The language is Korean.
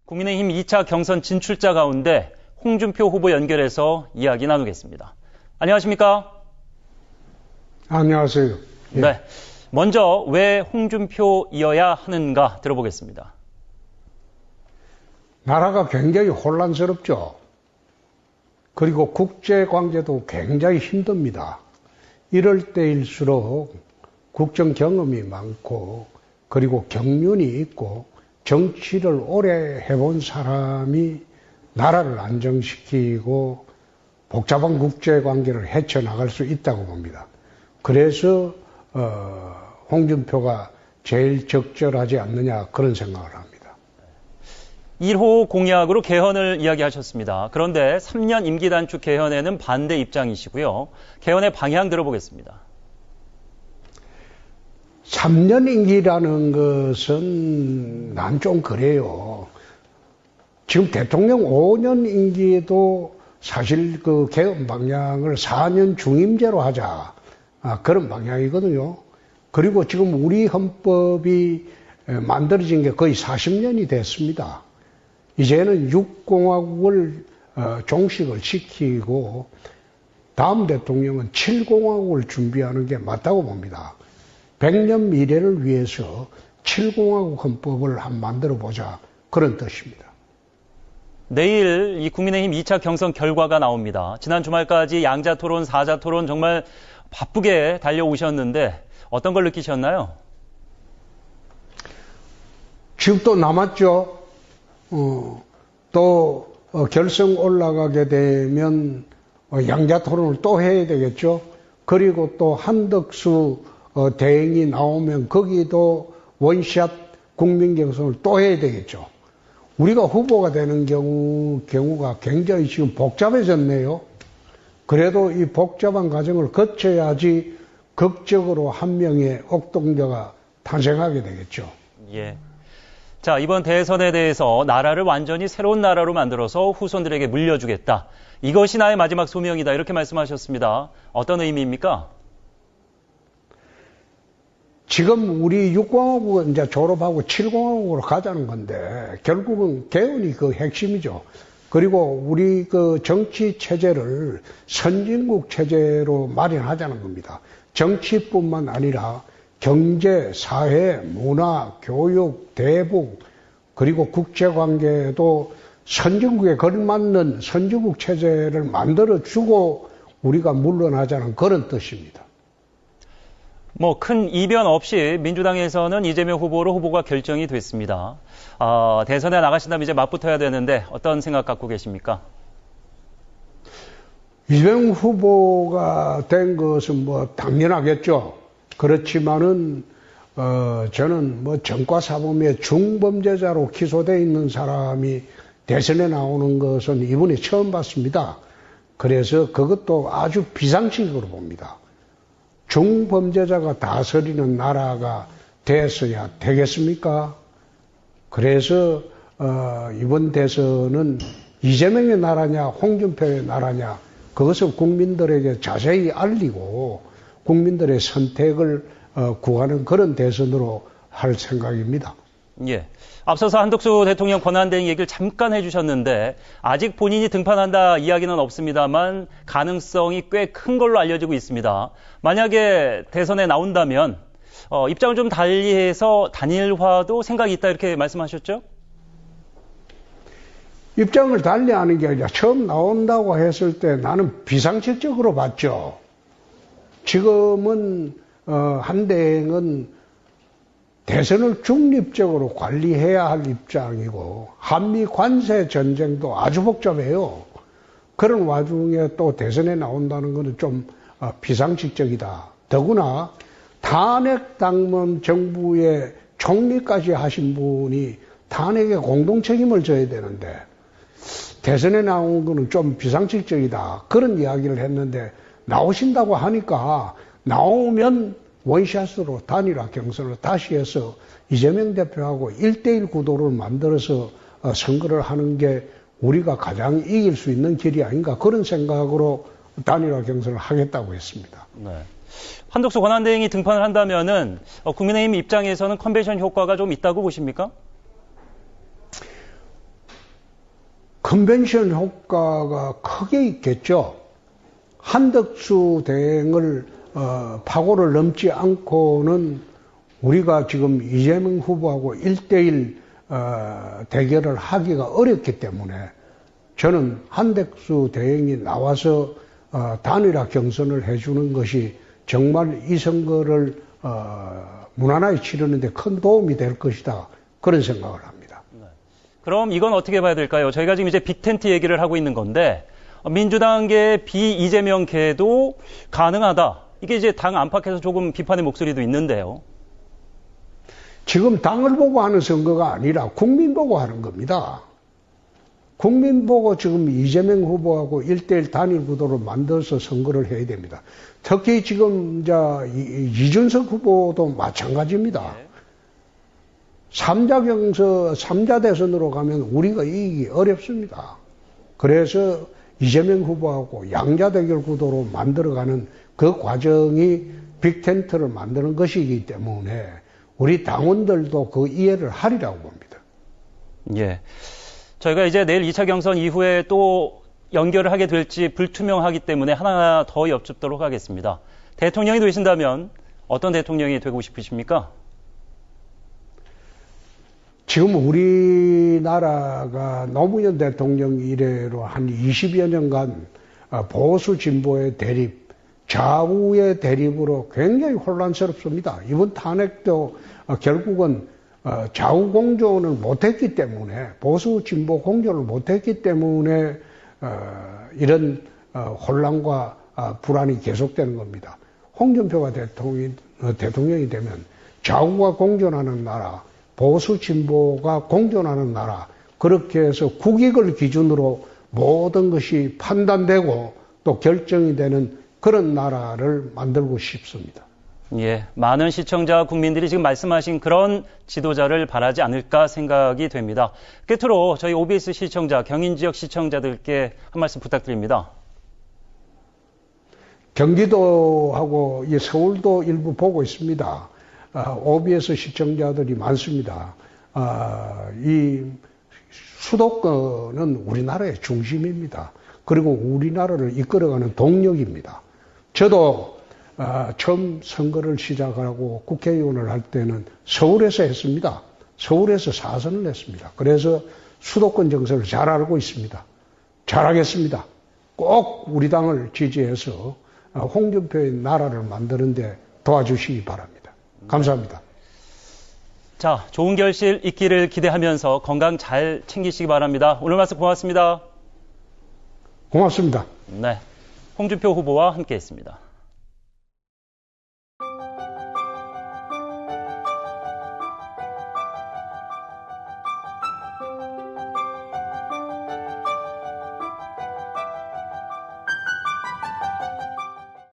국민의힘 2차 경선 진출자 가운데 홍준표 후보 연결해서 이야기 나누겠습니다. 안녕하십니까? 안녕하세요. 예. 네. 먼저 왜 홍준표이어야 하는가 들어보겠습니다. 나라가 굉장히 혼란스럽죠. 그리고 국제관계도 굉장히 힘듭니다. 이럴 때일수록 국정 경험이 많고 그리고 경륜이 있고 정치를 오래 해본 사람이 나라를 안정시키고 복잡한 국제관계를 헤쳐나갈 수 있다고 봅니다. 그래서 홍준표가 제일 적절하지 않느냐 그런 생각을 합니다. 1호 공약으로 개헌을 이야기하셨습니다. 그런데 3년 임기 단축 개헌에는 반대 입장이시고요. 개헌의 방향 들어보겠습니다. 3년 임기라는 것은 난 좀 그래요. 지금 대통령 5년 임기에도 사실 그 개헌 방향을 4년 중임제로 하자. 그런 방향이거든요. 그리고 지금 우리 헌법이 만들어진 게 거의 40년이 됐습니다. 이제는 6공화국을 종식을 시키고 다음 대통령은 7공화국을 준비하는 게 맞다고 봅니다. 100년 미래를 위해서 7공화국 헌법을 한번 만들어 보자 그런 뜻입니다. 내일 이 국민의힘 2차 경선 결과가 나옵니다. 지난 주말까지 양자 토론, 사자 토론 정말 바쁘게 달려오셨는데 어떤 걸 느끼셨나요? 지금 또 남았죠. 또 결승 올라가게 되면 양자 토론을 또 해야 되겠죠. 그리고 또 한덕수 대행이 나오면 거기도 원샷 국민 경선을 또 해야 되겠죠. 우리가 후보가 되는 경우가 굉장히 지금 복잡해졌네요. 그래도 이 복잡한 과정을 거쳐야지 극적으로 한 명의 옥동자가 탄생하게 되겠죠. 예. 자, 이번 대선에 대해서 나라를 완전히 새로운 나라로 만들어서 후손들에게 물려주겠다. 이것이 나의 마지막 소명이다. 이렇게 말씀하셨습니다. 어떤 의미입니까? 지금 우리 6공화국은 이제 졸업하고 7공화국으로 가자는 건데 결국은 개헌이 그 핵심이죠. 그리고 우리 그 정치 체제를 선진국 체제로 마련하자는 겁니다. 정치뿐만 아니라 경제, 사회, 문화, 교육, 대북, 그리고 국제관계도 선진국에 걸맞는 선진국 체제를 만들어주고 우리가 물러나자는 그런 뜻입니다. 큰 이변 없이 민주당에서는 이재명 후보로 후보가 결정이 됐습니다. 대선에 나가신다면 이제 맞붙어야 되는데 어떤 생각 갖고 계십니까? 이재명 후보가 된 것은 당연하겠죠. 그렇지만은 저는 전과사범의 중범죄자로 기소되어 있는 사람이 대선에 나오는 것은 이번에 처음 봤습니다. 그래서 그것도 아주 비상식으로 봅니다. 중범죄자가 다스리는 나라가 됐어야 되겠습니까? 그래서 이번 대선은 이재명의 나라냐 홍준표의 나라냐 그것을 국민들에게 자세히 알리고 국민들의 선택을 구하는 그런 대선으로 할 생각입니다. 예. 앞서서 한덕수 대통령 권한대행 얘기를 잠깐 해주셨는데 아직 본인이 등판한다 이야기는 없습니다만 가능성이 꽤 큰 걸로 알려지고 있습니다. 만약에 대선에 나온다면 입장을 좀 달리해서 단일화도 생각이 있다 이렇게 말씀하셨죠? 입장을 달리하는 게 아니라 처음 나온다고 했을 때 나는 비상식적으로 봤죠. 지금은 한대행은 대선을 중립적으로 관리해야 할 입장이고 한미 관세 전쟁도 아주 복잡해요. 그런 와중에 또 대선에 나온다는 것은 좀 비상식적이다. 더구나 탄핵 당선 정부의 총리까지 하신 분이 탄핵에 공동 책임을 져야 되는데 대선에 나온 것은 좀 비상식적이다. 그런 이야기를 했는데 나오신다고 하니까 나오면 원샷으로 단일화 경선을 다시 해서 이재명 대표하고 1대1 구도를 만들어서 선거를 하는 게 우리가 가장 이길 수 있는 길이 아닌가 그런 생각으로 단일화 경선을 하겠다고 했습니다. 네. 한덕수 권한대행이 등판을 한다면은 국민의힘 입장에서는 컨벤션 효과가 좀 있다고 보십니까? 컨벤션 효과가 크게 있겠죠. 한덕수 대행을 파고를 넘지 않고는 우리가 지금 이재명 후보하고 1대1 대결을 하기가 어렵기 때문에 저는 한덕수 대행이 나와서 단일화 경선을 해주는 것이 정말 이 선거를 무난하게 치르는데 큰 도움이 될 것이다. 그런 생각을 합니다. 그럼 이건 어떻게 봐야 될까요? 저희가 지금 이제 빅텐트 얘기를 하고 있는 건데 민주당계 비이재명계도 가능하다. 이게 이제 당 안팎에서 조금 비판의 목소리도 있는데요. 지금 당을 보고 하는 선거가 아니라 국민 보고 하는 겁니다. 국민 보고 지금 이재명 후보하고 1대1 단일 구도로 만들어서 선거를 해야 됩니다. 특히 지금 이준석 후보도 마찬가지입니다. 3자 대선으로 가면 우리가 이기기 어렵습니다. 그래서 이재명 후보하고 양자 대결 구도로 만들어가는 그 과정이 빅텐트를 만드는 것이기 때문에 우리 당원들도 그 이해를 하리라고 봅니다. 예. 저희가 이제 내일 2차 경선 이후에 또 연결을 하게 될지 불투명하기 때문에 하나 더 여쭙도록 하겠습니다. 대통령이 되신다면 어떤 대통령이 되고 싶으십니까? 지금 우리나라가 노무현 대통령 이래로 한 20여 년간 보수 진보의 대립, 좌우의 대립으로 굉장히 혼란스럽습니다. 이번 탄핵도 결국은 좌우 공존을 못했기 때문에, 보수 진보 공존을 못했기 때문에 이런 혼란과 불안이 계속되는 겁니다. 홍준표가 대통령이 되면 좌우가 공존하는 나라, 보수 진보가 공존하는 나라, 그렇게 해서 국익을 기준으로 모든 것이 판단되고 또 결정이 되는 그런 나라를 만들고 싶습니다. 예, 많은 시청자 국민들이 지금 말씀하신 그런 지도자를 바라지 않을까 생각이 됩니다. 끝으로 저희 OBS 시청자, 경인 지역 시청자들께 한 말씀 부탁드립니다. 경기도하고 서울도 일부 보고 있습니다. OBS 시청자들이 많습니다. 이 수도권은 우리나라의 중심입니다. 그리고 우리나라를 이끌어가는 동력입니다. 저도 처음 선거를 시작하고 국회의원을 할 때는 서울에서 했습니다. 서울에서 4선을 했습니다. 그래서 수도권 정서를 잘 알고 있습니다. 잘하겠습니다. 꼭 우리 당을 지지해서 홍준표의 나라를 만드는 데 도와주시기 바랍니다. 감사합니다. 자, 좋은 결실 있기를 기대하면서 건강 잘 챙기시기 바랍니다. 오늘 말씀 고맙습니다. 고맙습니다. 네, 홍준표 후보와 함께했습니다.